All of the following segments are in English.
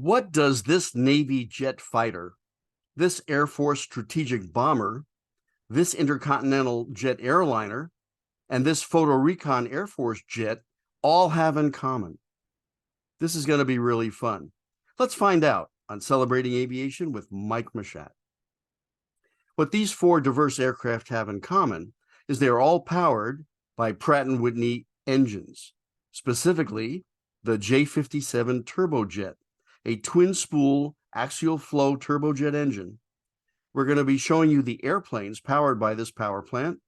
What does this Navy jet fighter, this Air Force strategic bomber, this intercontinental jet airliner, and this photo recon Air Force jet all have in common? This is going to be really fun. Let's find out on Celebrating Aviation with Mike Mashat. What these four diverse aircraft have in common is they are all powered by Pratt & Whitney engines, specifically the J57 turbojet, a twin-spool axial flow turbojet engine. We're going to be showing you the airplanes powered by this power plant,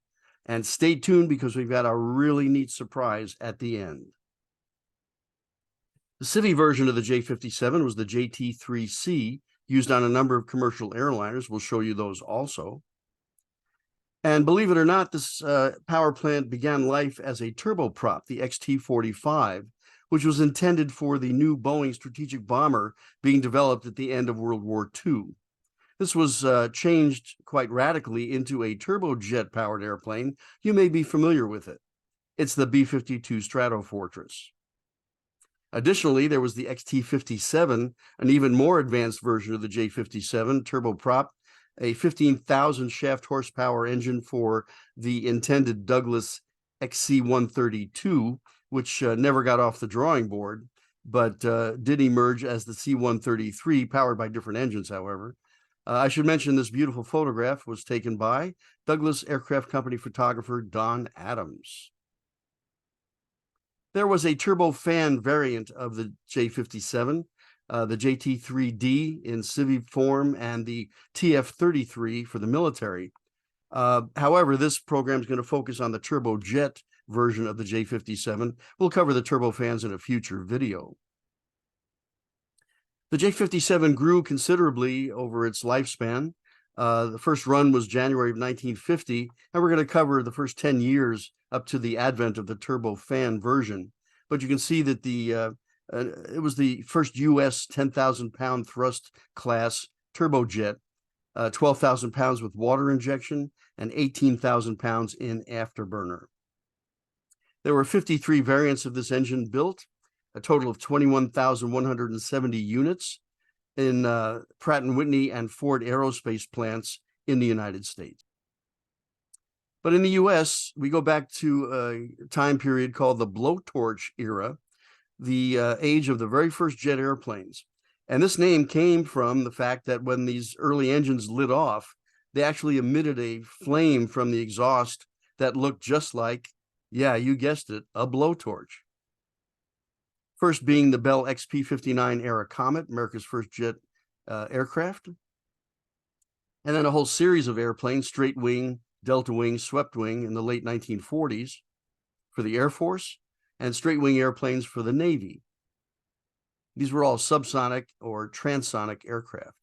and stay tuned because we've got a really neat surprise at the end. The civvy version of the J57 was the JT3C, used on a number of commercial airliners. We'll show you those also. And believe it or not, this power plant began life as a turboprop, the XT-45, which was intended for the new Boeing strategic bomber being developed at the end of World War II. This was changed quite radically into a turbojet-powered airplane. You may be familiar with it. It's the B-52 Stratofortress. Additionally, there was the XT-57, an even more advanced version of the J-57 turboprop, a 15,000 shaft horsepower engine for the intended Douglas XC-132, which never got off the drawing board, but did emerge as the C-133, powered by different engines, however. I should mention this beautiful photograph was taken by Douglas Aircraft Company photographer Don Adams. There was a turbofan variant of the J57, the JT3D in civvy form, and the TF33 for the military. However, this program is going to focus on the turbojet version of the J57. We'll cover the turbofans in a future video. The J57 grew considerably over its lifespan. The first run was January of 1950, and we're going to cover the first 10 years up to the advent of the turbofan version. But you can see that it was the first U.S. 10,000-pound thrust class turbojet, 12,000 pounds with water injection and 18,000 pounds in afterburner. There were 53 variants of this engine built, a total of 21,170 units in Pratt & Whitney and Ford Aerospace plants in the United States. But in the U.S., we go back to a time period called the Blowtorch Era, the age of the very first jet airplanes. And this name came from the fact that when these early engines lit off, they actually emitted a flame from the exhaust that looked just like, yeah, you guessed it, a blowtorch. First being the Bell XP-59 Era Comet, America's first jet aircraft. And then a whole series of airplanes, straight wing, delta wing, swept wing in the late 1940s for the Air Force, and straight wing airplanes for the Navy. These were all subsonic or transonic aircraft.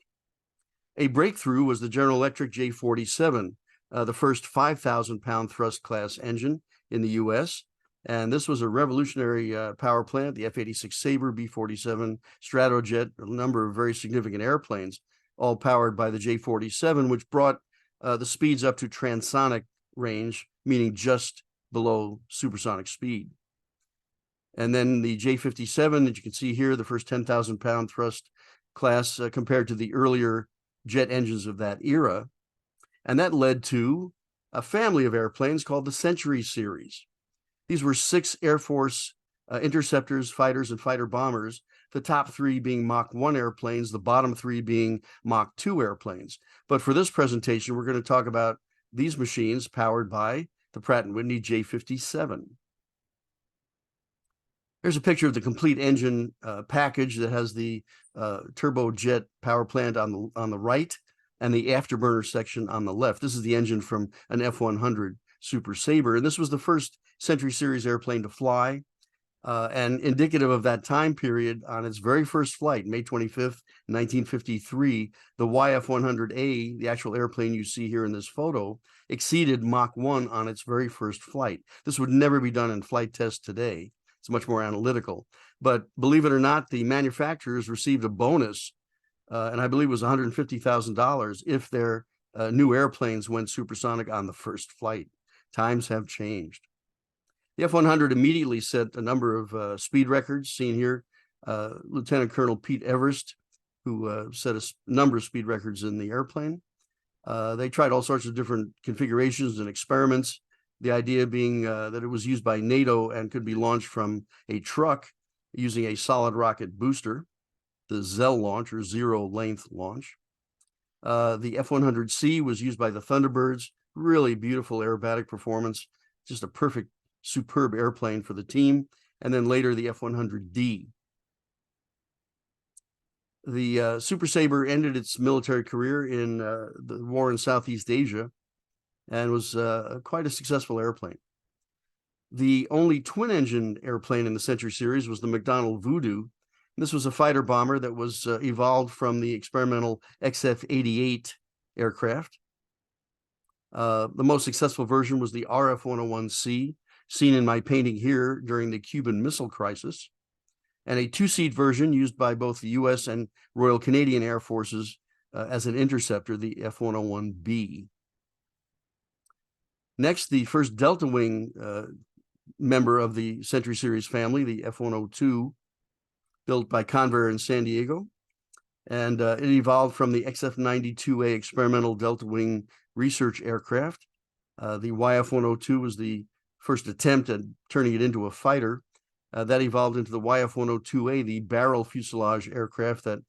A breakthrough was the General Electric J47, the first 5,000-pound thrust class engine in the U.S., and this was a revolutionary power plant, the F-86 Sabre, B-47, Stratojet, a number of very significant airplanes, all powered by the J-47, which brought the speeds up to transonic range, meaning just below supersonic speed. And then the J-57 that you can see here, the first 10,000-pound thrust class compared to the earlier jet engines of that era. And that led to a family of airplanes called the Century Series. These were 6 Air Force interceptors, fighters, and fighter bombers, the top 3 being Mach 1 airplanes, the bottom 3 being Mach 2 airplanes. But for this presentation, we're going to talk about these machines powered by the Pratt & Whitney J57. Here's a picture of the complete engine package that has the turbojet power plant on the right and the afterburner section on the left. This is the engine from an F-100 Super Sabre, and this was the first Century Series airplane to fly, and indicative of that time period. On its very first flight, May 25th, 1953, the YF-100A, the actual airplane you see here in this photo, exceeded Mach 1 on its very first flight. This would never be done in flight tests today. It's much more analytical. But believe it or not, the manufacturers received a bonus, and I believe it was $150,000 if their new airplanes went supersonic on the first flight. Times have changed. The F-100 immediately set a number of speed records, seen here. Lieutenant Colonel Pete Everest who set a number of speed records in the airplane. They tried all sorts of different configurations and experiments, the idea being that it was used by NATO and could be launched from a truck using a solid rocket booster, the ZEL launch, or zero length launch. The F-100C was used by the Thunderbirds, really beautiful aerobatic performance, just a perfect, superb airplane for the team. And then later the F-100D. The Super Sabre ended its military career in the war in Southeast Asia and was quite a successful airplane. The only twin-engine airplane in the Century series was the McDonnell Voodoo. This was a fighter bomber that was evolved from the experimental XF-88 aircraft. The most successful version was the RF-101C, seen in my painting here during the Cuban Missile Crisis, and a two-seat version used by both the U.S. and Royal Canadian Air Forces as an interceptor, the F-101B. Next, the first Delta Wing member of the Century Series family, the F-102, built by Convair in San Diego. And it evolved from the XF-92A experimental Delta Wing research aircraft. The YF-102 was the first attempt at turning it into a fighter. That evolved into the YF-102A, the barrel fuselage aircraft that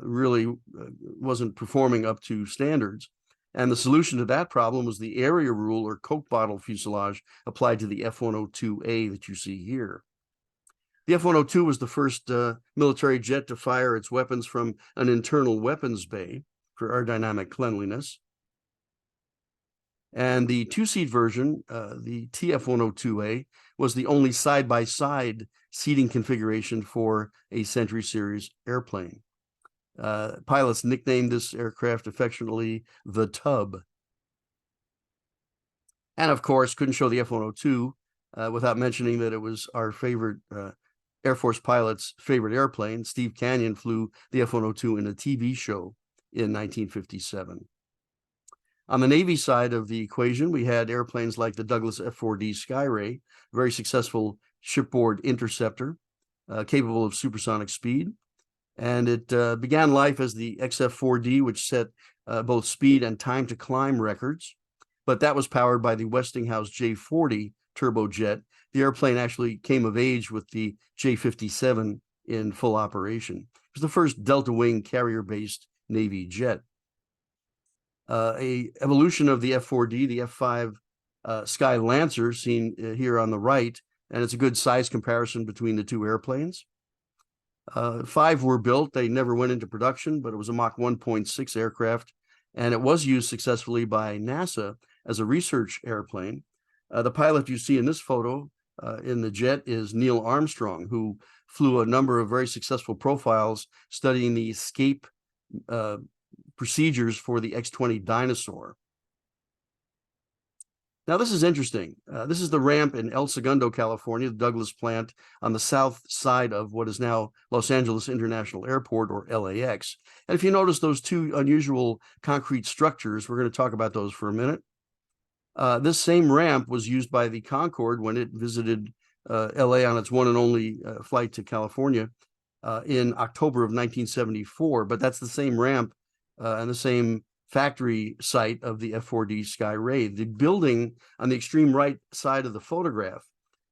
really wasn't performing up to standards. And the solution to that problem was the area rule, or Coke bottle fuselage, applied to the F-102A that you see here. The F-102 was the first military jet to fire its weapons from an internal weapons bay for aerodynamic cleanliness. And the two-seat version, the TF-102A, was the only side-by-side seating configuration for a Century Series airplane. Pilots nicknamed this aircraft affectionately the Tub. And of course, couldn't show the F-102 without mentioning that it was our favorite Air Force pilot's favorite airplane. Steve Canyon flew the F-102 in a TV show in 1957. On the Navy side of the equation, we had airplanes like the Douglas F-4D Skyray, very successful shipboard interceptor, capable of supersonic speed. And it began life as the XF-4D, which set both speed and time to climb records. But that was powered by the Westinghouse J40 turbojet. The airplane actually came of age with the J57 in full operation. It was the first Delta Wing carrier-based Navy jet. A evolution of the F-4D, the F-5 Sky Lancer, seen here on the right, and it's a good size comparison between the two airplanes. 5 were built. They never went into production, but it was a Mach 1.6 aircraft, and it was used successfully by NASA as a research airplane. The pilot you see in this photo in the jet is Neil Armstrong, who flew a number of very successful profiles studying the escape procedures for the X-20 Dinosaur. Now, this is interesting. This is the ramp in El Segundo, California, the Douglas plant on the south side of what is now Los Angeles International Airport, or LAX. And if you notice those two unusual concrete structures, we're going to talk about those for a minute. This same ramp was used by the Concorde when it visited LA on its one and only flight to California in October of 1974. But that's the same ramp and the same factory site of the F-4D Skyray. The building on the extreme right side of the photograph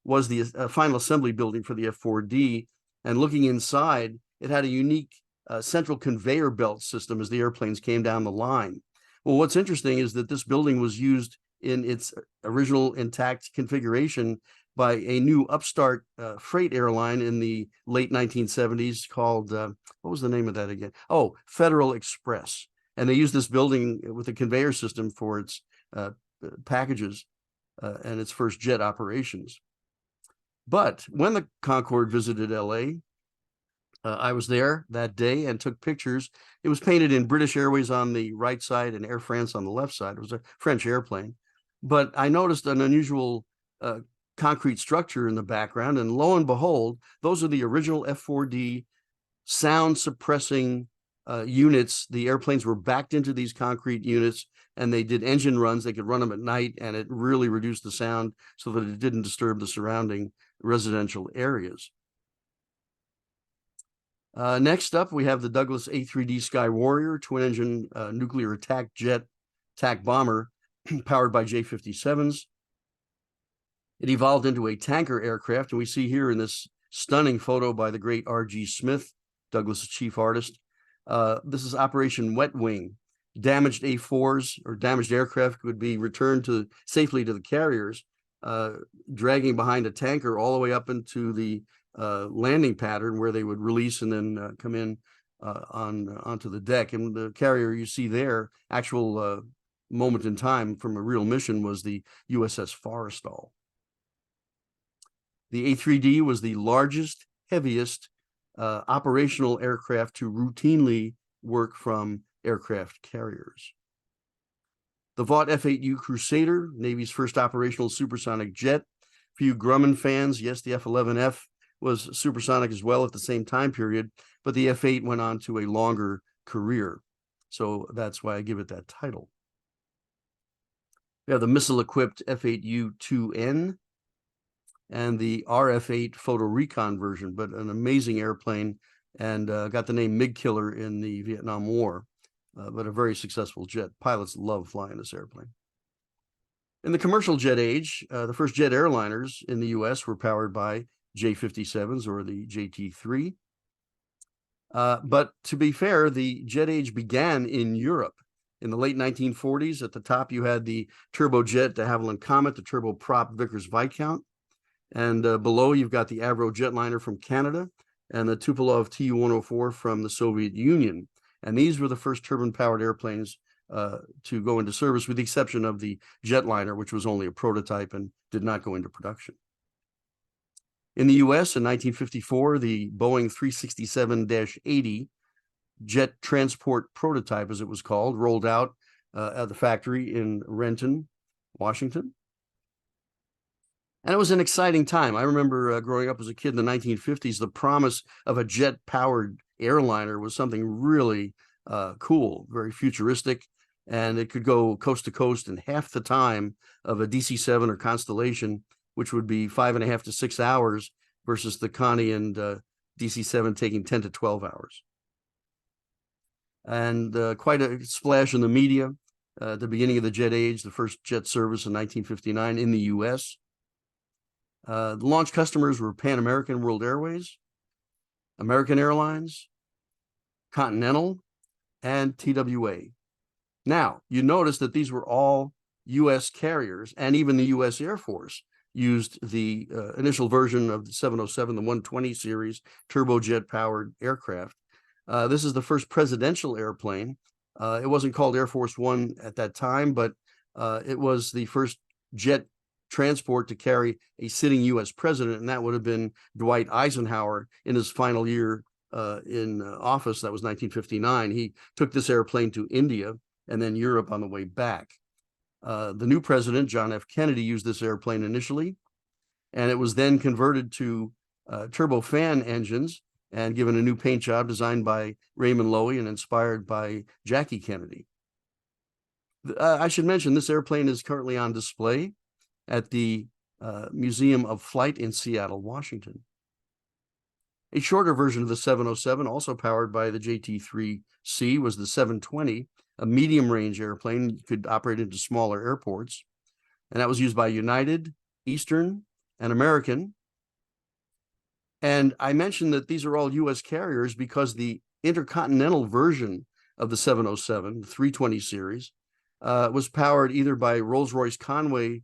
was the final assembly building for the F-4D. And looking inside, it had a unique central conveyor belt system as the airplanes came down the line. Well, what's interesting is that this building was used in its original intact configuration by a new upstart freight airline in the late 1970s called, what was the name of that again? Oh, Federal Express. And they used this building with a conveyor system for its packages and its first jet operations. But when the Concorde visited LA, I was there that day and took pictures. It was painted in British Airways on the right side and Air France on the left side. It was a French airplane. But I noticed an unusual concrete structure in the background, and lo and behold, those are the original F-4D sound suppressing units. The airplanes were backed into these concrete units, and they did engine runs. They could run them at night, and it really reduced the sound so that it didn't disturb the surrounding residential areas. Next up, we have the Douglas A3D Sky Warrior, twin-engine nuclear attack bomber powered by J57s. It evolved into a tanker aircraft, and we see here in this stunning photo by the great R.G. Smith, Douglas's chief artist. This is Operation Wet Wing. Damaged A4s or damaged aircraft would be returned safely to the carriers, dragging behind a tanker all the way up into the landing pattern where they would release and then come in onto the deck. And the carrier you see there, actual moment in time from a real mission, was the USS Forrestal. The A3D was the largest, heaviest operational aircraft to routinely work from aircraft carriers. The Vought F-8U Crusader, Navy's first operational supersonic jet. For you Grumman fans, yes, the F-11F was supersonic as well at the same time period, but the F-8 went on to a longer career. So that's why I give it that title. We have the missile-equipped F-8U-2N and the RF-8 photo recon version, but an amazing airplane, and got the name MiG Killer in the Vietnam War, but a very successful jet. Pilots love flying this airplane. In the commercial jet age, the first jet airliners in the US were powered by J57s or the JT3. But to be fair, the jet age began in Europe. In the late 1940s, at the top, you had the Turbojet de Havilland Comet, the Turboprop Vickers Viscount. And below, you've got the Avro jetliner from Canada and the Tupolev Tu-104 from the Soviet Union. And these were the first turbine-powered airplanes to go into service, with the exception of the jetliner, which was only a prototype and did not go into production. In the US, in 1954, the Boeing 367-80 jet transport prototype, as it was called, rolled out at the factory in Renton, Washington. And it was an exciting time. I remember growing up as a kid in the 1950s, the promise of a jet-powered airliner was something really cool, very futuristic, and it could go coast to coast in half the time of a DC-7 or Constellation, which would be 5.5 to 6 hours, versus the Connie and DC-7 taking 10 to 12 hours. And quite a splash in the media at the beginning of the jet age, the first jet service in 1959 in the US. The launch customers were Pan American World Airways, American Airlines, Continental, and TWA. Now, you notice that these were all U.S. carriers, and even the U.S. Air Force used the initial version of the 707, the 120 series turbojet-powered aircraft. This is the first presidential airplane. It wasn't called Air Force One at that time, but it was the first jet transport to carry a sitting U.S. president, and that would have been Dwight Eisenhower in his final year in office. That was 1959. He took this airplane to India and then Europe on the way back. The new president, John F. Kennedy, used this airplane initially, and it was then converted to turbofan engines and given a new paint job designed by Raymond Loewy and inspired by Jackie Kennedy. I should mention this airplane is currently on display at the Museum of Flight in Seattle, Washington. A shorter version of the 707, also powered by the JT3C, was the 720, a medium-range airplane. You could operate into smaller airports. And that was used by United, Eastern, and American. And I mentioned that these are all U.S. carriers because the intercontinental version of the 707, the 320 series, was powered either by Rolls-Royce Conway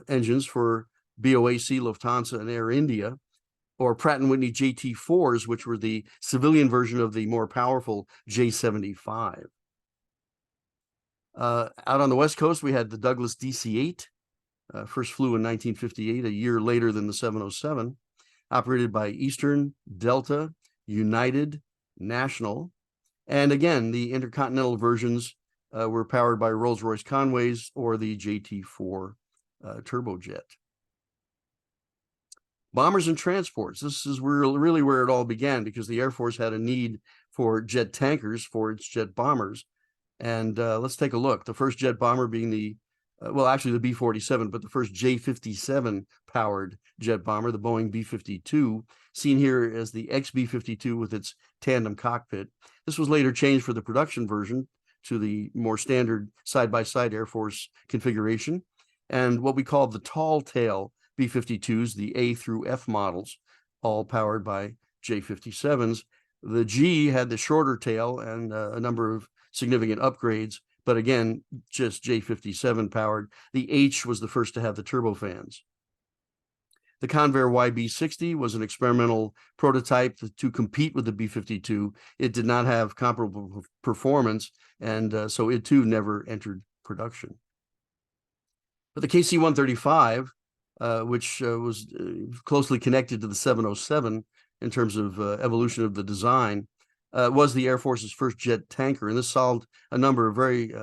engines for BOAC, Lufthansa, and Air India, or Pratt & Whitney JT4s, which were the civilian version of the more powerful J75. Out on the West Coast, we had the Douglas DC-8, first flew in 1958, a year later than the 707, operated by Eastern, Delta, United, National. And again, the intercontinental versions were powered by Rolls-Royce Conways or the JT4 turbojet. Bombers and transports. This is really where it all began, because the Air Force had a need for jet tankers for its jet bombers. And let's take a look. The first jet bomber being the, well, actually the B-47, but the first J-57 powered jet bomber, the Boeing B-52, seen here as the XB-52 with its tandem cockpit. This was later changed for the production version to the more standard side-by-side Air Force configuration. And what we call the tall tail B-52s, the A through F models, all powered by J57s. The G had the shorter tail and a number of significant upgrades, but again, just J57 powered. The H was the first to have the turbofans. The Convair YB-60 was an experimental prototype to compete with the B-52. It did not have comparable performance, and so it too never entered production. But the KC-135, which was closely connected to the 707 in terms of evolution of the design, was the Air Force's first jet tanker, and this solved a number of very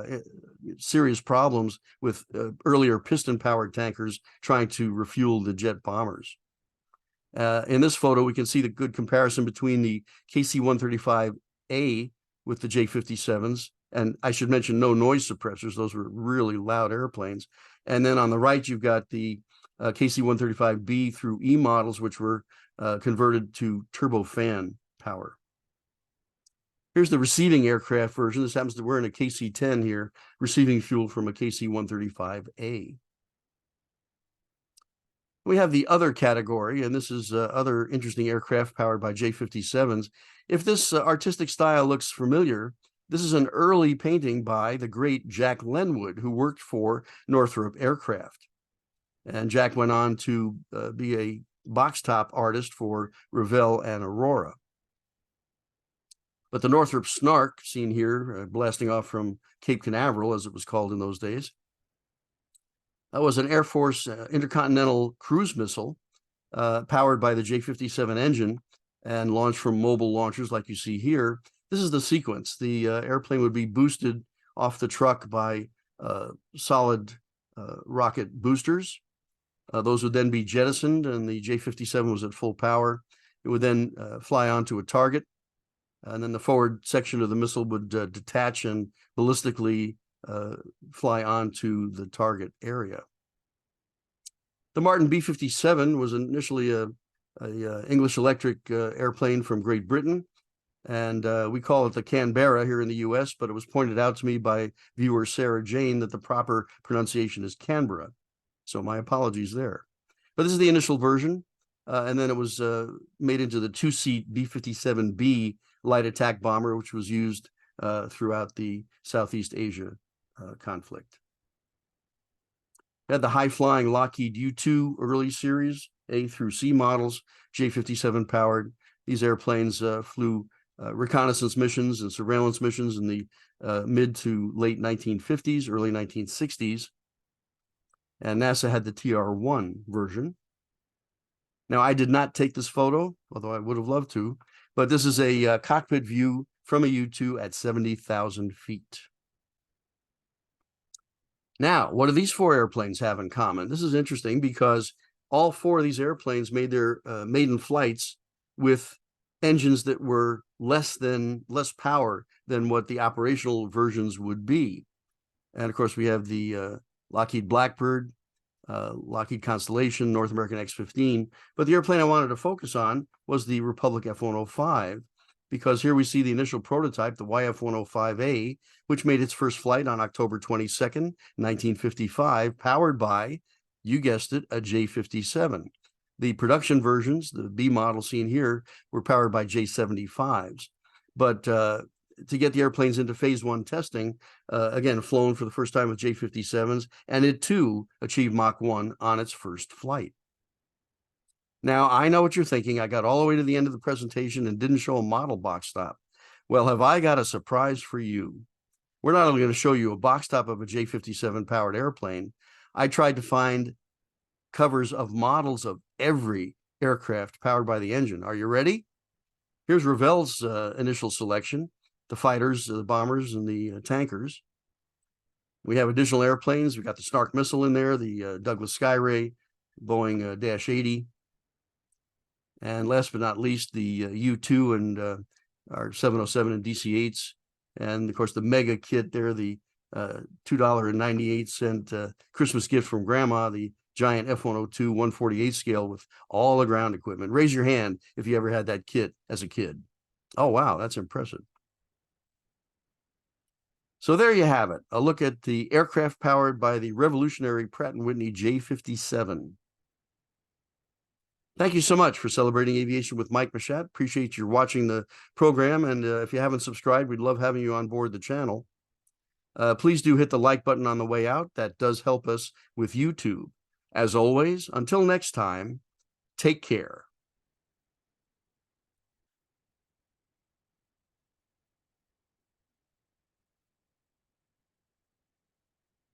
serious problems with earlier piston-powered tankers trying to refuel the jet bombers. In this photo, we can see the good comparison between the KC-135A with the J57s, and I should mention no noise suppressors. Those were really loud airplanes. And then on the right, you've got the KC-135B through E models, which were converted to turbofan power. Here's the receiving aircraft version. This happens to, we're in a KC-10 here, receiving fuel from a KC-135A. We have the other category, and this is other interesting aircraft powered by J57s. If this artistic style looks familiar, this is an early painting by the great Jack Lenwood, who worked for Northrop Aircraft. And Jack went on to be a box top artist for Revell and Aurora. But the Northrop SNARK, seen here, blasting off from Cape Canaveral, as it was called in those days, that was an Air Force intercontinental cruise missile powered by the J57 engine and launched from mobile launchers like you see here. This is the sequence. The airplane would be boosted off the truck by solid rocket boosters. Those would then be jettisoned, and the J57 was at full power. It would then fly onto a target, and then the forward section of the missile would detach and ballistically fly onto the target area. The Martin B-57 was initially a English Electric airplane from Great Britain, and we call it the Canberra here in the US, but it was pointed out to me by viewer Sarah Jane that the proper pronunciation is Canberra. So my apologies there. But this is the initial version, and then it was made into the two-seat B-57B light attack bomber, which was used throughout the Southeast Asia conflict. We had the high-flying Lockheed U2 early series, A through C models, J57 powered. These airplanes flew reconnaissance missions and surveillance missions in the mid to late 1950s, early 1960s. And NASA had the TR-1 version. Now, I did not take this photo, although I would have loved to, but this is a cockpit view from a U-2 at 70,000 feet. Now, what do these four airplanes have in common? This is interesting because all four of these airplanes made their maiden flights with engines that were less power than what the operational versions would be. And of course, we have the Lockheed Blackbird, Lockheed Constellation, North American X-15. But the airplane I wanted to focus on was the Republic F-105, because here we see the initial prototype, the YF-105A, which made its first flight on October 22nd, 1955, powered by, you guessed it, a J57. The production versions, the B model seen here, were powered by J75s. But to get the airplanes into phase 1 testing, again, flown for the first time with J57s, and it too achieved Mach 1 on its first flight. Now, I know what you're thinking. I got all the way to the end of the presentation and didn't show a model box top. Well, have I got a surprise for you? We're not only going to show you a box top of a J57 powered airplane. I tried to find covers of models of every aircraft powered by the engine. Are you ready? Here's Revell's initial selection, the fighters, the bombers, and the tankers. We have additional airplanes. We've got the SNARK missile in there, the Douglas Skyray, Boeing Dash 80. And last but not least, the U2 and our 707 and DC-8s. And of course, the mega kit there, the $2.98 Christmas gift from Grandma, the giant F-102 148 scale with all the ground equipment. Raise your hand if you ever had that kit as a kid. Oh, wow, that's impressive. So there you have it, a look at the aircraft powered by the revolutionary Pratt & Whitney J57. Thank you so much for celebrating aviation with Mike Machat. Appreciate you watching the program, and if you haven't subscribed, we'd love having you on board the channel. Please do hit the like button on the way out. That does help us with YouTube. As always, until next time, take care.